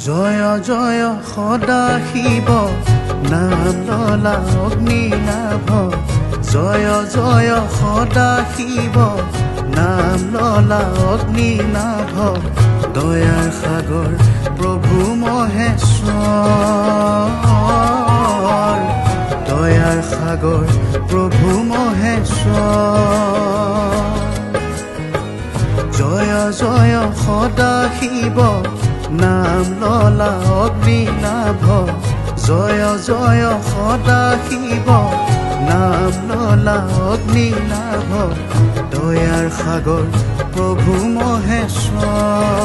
জয় জয় সদা শিৱ নাম ললা অগ্নিনাভ জয় জয় সদা শিৱ নাম ললা অগ্নিনাভ দয়াৰ সাগৰ প্ৰভু মহেশ্বৰ দয়াৰ সাগৰ প্ৰভু মহেশ্বৰ জয় জয় সদা শিৱ নাম ললা অগ্নিনাভ জয় জয় সদা শিৱ নাম ললা অগ্নিনাভ দয়াৰ সাগৰ প্ৰভু মহেশ্বৰ